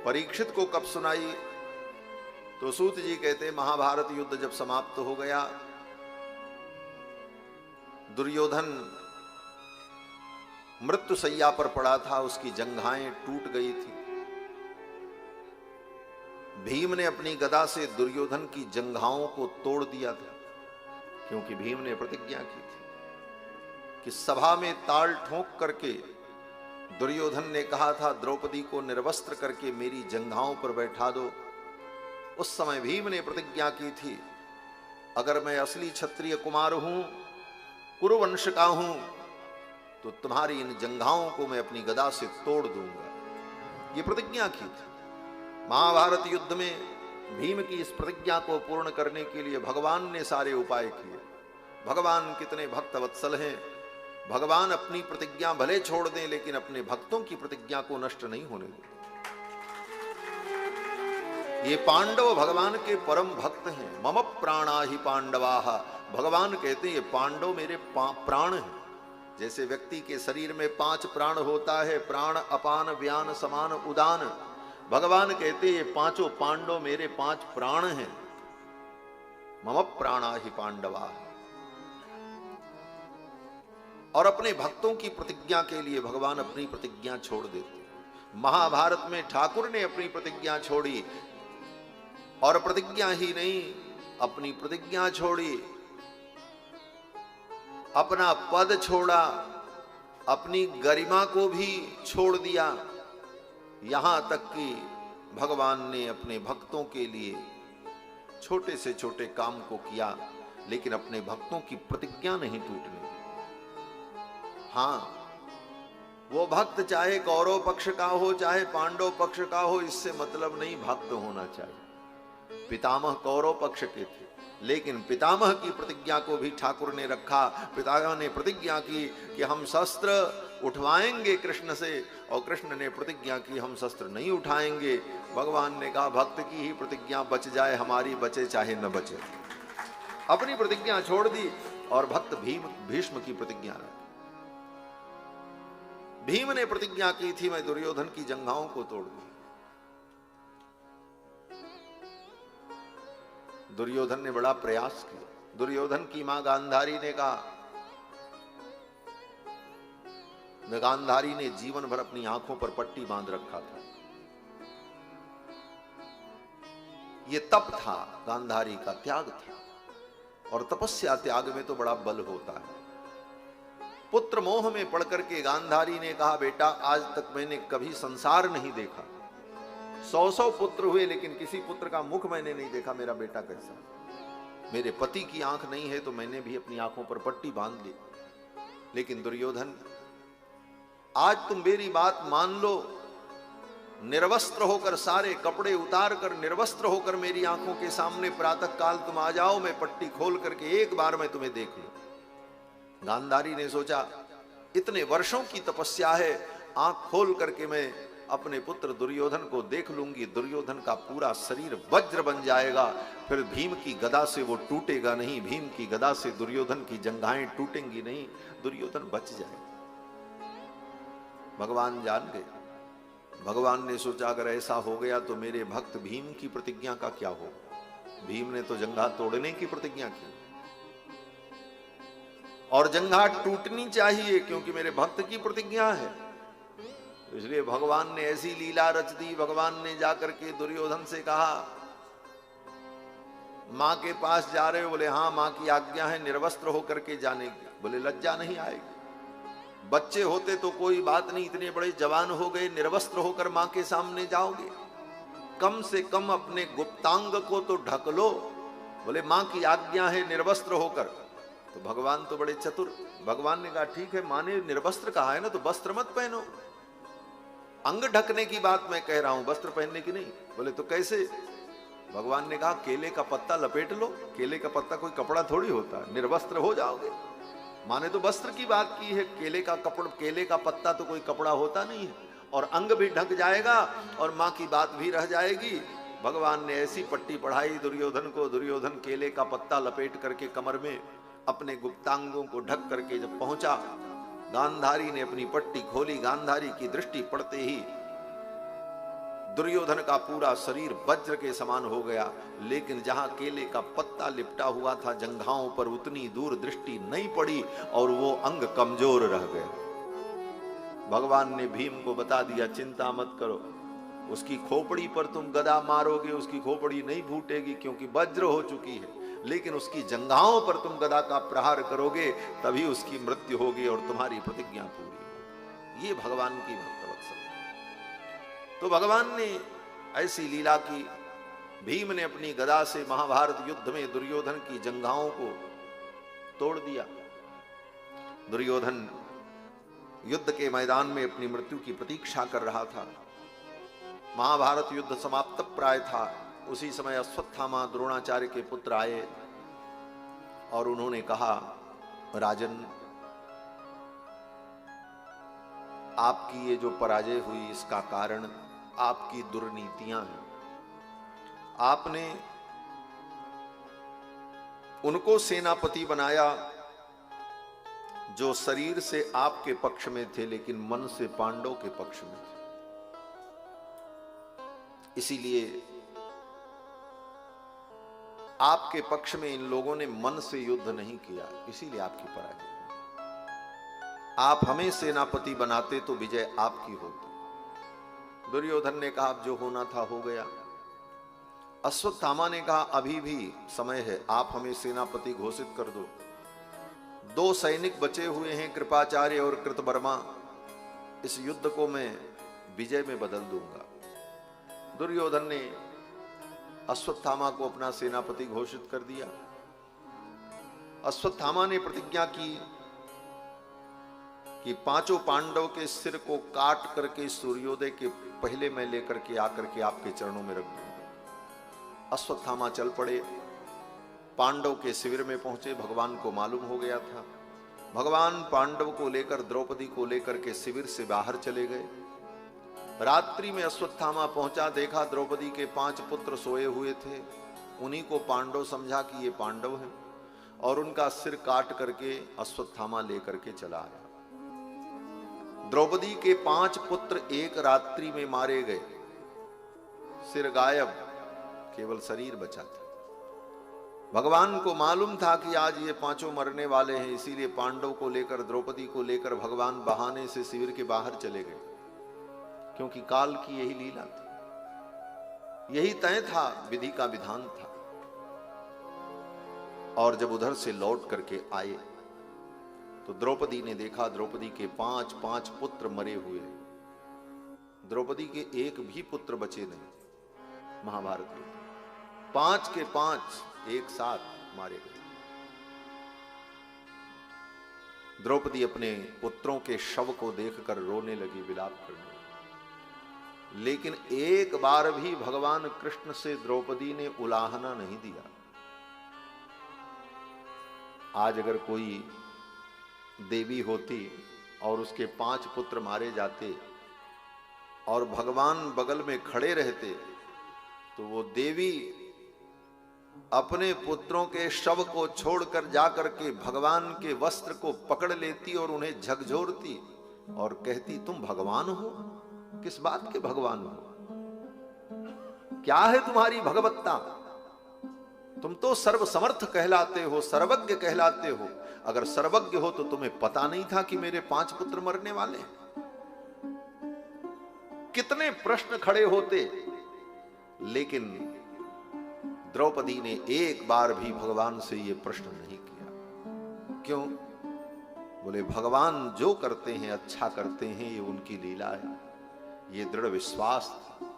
परीक्षित को कब सुनाई? तो सूत जी कहते महाभारत युद्ध जब समाप्त हो गया, दुर्योधन मृत्यु शैया पर पड़ा था, उसकी जंघाएं टूट गई थी। भीम ने अपनी गदा से दुर्योधन की जंघाओं को तोड़ दिया था, क्योंकि भीम ने प्रतिज्ञा की थी कि सभा में ताल ठोंक करके दुर्योधन ने कहा था द्रौपदी को निर्वस्त्र करके मेरी जंघाओं पर बैठा दो। उस समय भीम ने प्रतिज्ञा की थी, अगर मैं असली क्षत्रिय कुमार हूं, कुरुवंश का हूं, तो तुम्हारी इन जंघाओं को मैं अपनी गदा से तोड़ दूंगा। ये प्रतिज्ञा की थी। महाभारत युद्ध में भीम की इस प्रतिज्ञा को पूर्ण करने के लिए भगवान ने सारे उपाय किए। भगवान कितने भक्त वत्सल हैं। भगवान अपनी प्रतिज्ञा भले छोड़ दें, लेकिन अपने भक्तों की प्रतिज्ञा को नष्ट नहीं होने देते। ये पांडव भगवान के परम भक्त हैं। मम प्राणा ही पांडवाः। भगवान कहते हैं ये पांडव मेरे प्राण हैं। जैसे व्यक्ति के शरीर में 5 प्राण होता है, प्राण अपान व्यान समान उदान, भगवान कहते ये पांचों पांडव मेरे 5 प्राण हैं। मम प्राणा ही पांडवा। और अपने भक्तों की प्रतिज्ञा के लिए भगवान अपनी प्रतिज्ञा छोड़ देते। महाभारत में ठाकुर ने अपनी प्रतिज्ञा छोड़ी, और प्रतिज्ञा ही नहीं, अपनी प्रतिज्ञा छोड़ी, अपना पद छोड़ा, अपनी गरिमा को भी छोड़ दिया। यहां तक कि भगवान ने अपने भक्तों के लिए छोटे से छोटे काम को किया, लेकिन अपने भक्तों की प्रतिज्ञा नहीं टूटने। हां, वो भक्त चाहे कौरव पक्ष का हो चाहे पांडव पक्ष का हो, इससे मतलब नहीं, भक्त होना चाहिए। पितामह कौरव पक्ष के थे, लेकिन पितामह की प्रतिज्ञा को भी ठाकुर ने रखा। पितामह ने प्रतिज्ञा की कि हम शस्त्र उठवाएंगे कृष्ण से, और कृष्ण ने प्रतिज्ञा की हम शस्त्र नहीं उठाएंगे। भगवान ने कहा भक्त की ही प्रतिज्ञा बच जाए, हमारी बचे चाहे न बचे। अपनी प्रतिज्ञा छोड़ दी और भक्त भीष्म की प्रतिज्ञा रखी। भीम ने प्रतिज्ञा की थी मैं दुर्योधन की जंघाओं को तोड़ दूं। दुर्योधन ने बड़ा प्रयास किया। दुर्योधन की मां गांधारी ने कहा, गांधारी ने जीवन भर अपनी आंखों पर पट्टी बांध रखा था। यह तप था, गांधारी का त्याग था, और तपस्या त्याग में तो बड़ा बल होता है। पुत्र मोह में पड़ करके गांधारी ने कहा बेटा आज तक मैंने कभी संसार नहीं देखा। 100 पुत्र हुए लेकिन किसी पुत्र का मुख मैंने नहीं देखा, मेरा बेटा कैसा। मेरे पति की आंख नहीं है तो मैंने भी अपनी आंखों पर पट्टी बांध ली। लेकिन दुर्योधन आज तुम मेरी बात मान लो, निर्वस्त्र होकर, सारे कपड़े उतार कर निर्वस्त्र होकर मेरी आंखों के सामने प्रातः काल तुम आ जाओ, मैं पट्टी खोल करके एक बार मैं तुम्हें देख लूं। गांधारी ने सोचा इतने वर्षों की तपस्या है, आंख खोल करके मैं अपने पुत्र दुर्योधन को देख लूंगी, दुर्योधन का पूरा शरीर वज्र बन जाएगा, फिर भीम की गदा से वो टूटेगा नहीं, भीम की गदा से दुर्योधन की जंघाएं टूटेंगी नहीं, दुर्योधन बच जाएगा। भगवान जान गए। भगवान ने सोचा अगर ऐसा हो गया तो मेरे भक्त भीम की प्रतिज्ञा का क्या हो। भीम ने तो जंघा तोड़ने की प्रतिज्ञा की, और जंघा टूटनी चाहिए क्योंकि मेरे भक्त की प्रतिज्ञा है। इसलिए भगवान ने ऐसी लीला रच दी। भगवान ने जाकर के दुर्योधन से कहा मां के पास जा रहे हो? बोले हाँ मां की आज्ञा है निर्वस्त्र होकर के जाने की। बोले लज्जा नहीं आएगी? बच्चे होते तो कोई बात नहीं, इतने बड़े जवान हो गए, निर्वस्त्र होकर मां के सामने जाओगे? कम से कम अपने गुप्तांग को तो ढक लो। बोले मां की आज्ञा है निर्वस्त्र होकर। तो भगवान तो बड़े चतुर, भगवान ने कहा ठीक है, मां ने निर्वस्त्र कहा है ना तो वस्त्र मत पहनो, अंग ढकने की बात मैं कह रहा हूं, वस्त्र पहनने की नहीं। बोले तो कैसे? भगवान ने कहा केले का पत्ता लपेट लो। केले का पत्ता कोई कपड़ा थोड़ी होता है, निर्वस्त्र हो जाओगे। मां ने तो वस्त्र की बात की है, केले का पत्ता तो कोई कपड़ा होता नहीं है, और अंग भी ढक जाएगा और मां की बात भी रह जाएगी। भगवान ने ऐसी पट्टी पढ़ाई दुर्योधन को। दुर्योधन केले का पत्ता लपेट करके कमर में अपने गुप्तांगों को ढक करके जब पहुंचा, गांधारी ने अपनी पट्टी खोली। गांधारी की दृष्टि पड़ते ही दुर्योधन का पूरा शरीर वज्र के समान हो गया, लेकिन जहां केले का पत्ता लिपटा हुआ था जंघाओं पर उतनी दूर दृष्टि नहीं पड़ी और वो अंग कमजोर रह गया। भगवान ने भीम को बता दिया, चिंता मत करो, उसकी खोपड़ी पर तुम गदा मारोगे, उसकी खोपड़ी नहीं फूटेगी क्योंकि वज्र हो चुकी है, लेकिन उसकी जंघाओं पर तुम गदा का प्रहार करोगे तभी उसकी मृत्यु होगी और तुम्हारी प्रतिज्ञा पूरी होगी। ये भगवान की भक्तवत्सल। तो भगवान ने ऐसी लीला की, भीम ने अपनी गदा से महाभारत युद्ध में दुर्योधन की जंघाओं को तोड़ दिया। दुर्योधन युद्ध के मैदान में अपनी मृत्यु की प्रतीक्षा कर रहा था। महाभारत युद्ध समाप्त प्राय था। उसी समय अश्वत्थामा द्रोणाचार्य के पुत्र आए और उन्होंने कहा, राजन, आपकी ये जो पराजय हुई इसका कारण आपकी दुर्नीतियां हैं। आपने उनको सेनापति बनाया जो शरीर से आपके पक्ष में थे लेकिन मन से पांडव के पक्ष में थे। इसीलिए आपके पक्ष में इन लोगों ने मन से युद्ध नहीं किया, इसीलिए आपकी पराजय। आप हमें सेनापति बनाते तो विजय आपकी होती। दुर्योधन ने कहा, अब जो होना था हो गया। अश्वत्थामा ने कहा, अभी भी समय है, आप हमें सेनापति घोषित कर दो। 2 सैनिक बचे हुए हैं, कृपाचार्य और कृतवर्मा, इस युद्ध को मैं विजय में बदल दूंगा। दुर्योधन ने अश्वत्थामा को अपना सेनापति घोषित कर दिया। अश्वत्थामा ने प्रतिज्ञा की कि 5 पांडव के सिर को काट करके सूर्योदय के पहले मैं लेकर के आकर के आपके चरणों में रख दूंगा। अश्वत्थामा चल पड़े, पांडव के शिविर में पहुंचे। भगवान को मालूम हो गया था। भगवान पांडव को लेकर, द्रौपदी को लेकर के शिविर से बाहर चले गए। रात्रि में अश्वत्थामा पहुंचा, देखा द्रौपदी के 5 पुत्र सोए हुए थे। उन्हीं को पांडव समझा कि ये पांडव हैं और उनका सिर काट करके अश्वत्थामा लेकर के चला आया। द्रौपदी के 5 पुत्र एक रात्रि में मारे गए, सिर गायब, केवल शरीर बचा था। भगवान को मालूम था कि आज ये 5 मरने वाले हैं, इसीलिए पांडव को लेकर, द्रौपदी को लेकर भगवान बहाने से शिविर के बाहर चले गए, क्योंकि काल की यही लीला थी, यही तय था, विधि का विधान था। और जब उधर से लौट करके आए तो द्रौपदी ने देखा, द्रौपदी के 5 पुत्र मरे हुए। द्रौपदी के एक भी पुत्र बचे नहीं। महाभारत में 5 के 5 एक साथ मारे गए। द्रौपदी अपने पुत्रों के शव को देखकर रोने लगी, विलाप करने लगी। लेकिन एक बार भी भगवान कृष्ण से द्रौपदी ने उलाहना नहीं दिया। आज अगर कोई देवी होती और उसके 5 पुत्र मारे जाते और भगवान बगल में खड़े रहते, तो वो देवी अपने पुत्रों के शव को छोड़कर जाकर के भगवान के वस्त्र को पकड़ लेती और उन्हें झकझोरती और कहती, तुम भगवान हो? किस बात के भगवान हो? क्या है तुम्हारी भगवत्ता? तुम तो सर्वसमर्थ कहलाते हो, सर्वज्ञ कहलाते हो। अगर सर्वज्ञ हो तो तुम्हें पता नहीं था कि मेरे 5 पुत्र मरने वाले हैं? कितने प्रश्न खड़े होते, लेकिन द्रौपदी ने एक बार भी भगवान से यह प्रश्न नहीं किया। क्यों? बोले, भगवान जो करते हैं अच्छा करते हैं, ये उनकी लीला है। ये दृढ़ विश्वास था।